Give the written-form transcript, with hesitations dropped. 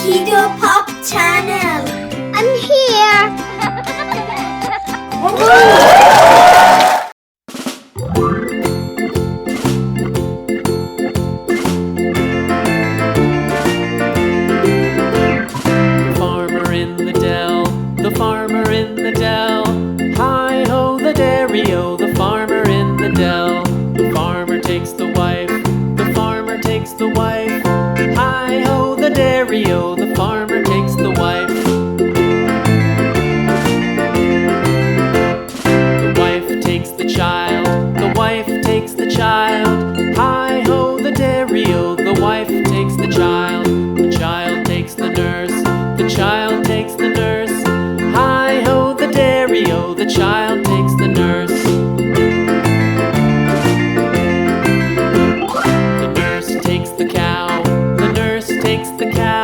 Kiddo Pop Channel. I'm here. Farmer in the dell, the farmer in the dell. Hi-ho the dairy-o, the farmer in the dell. The farmer takes the wife, the farmer takes the wife. Hi-ho the dairy-o, the farmer takes the wife. The wife takes the child, the wife takes the child. Hi-ho the dairy-o, the wife takes the child. The child takes the nurse, the child takes the nurse. Hi-ho the dairy-o, the child takes the nurse. The nurse takes the cow, the nurse takes the cow.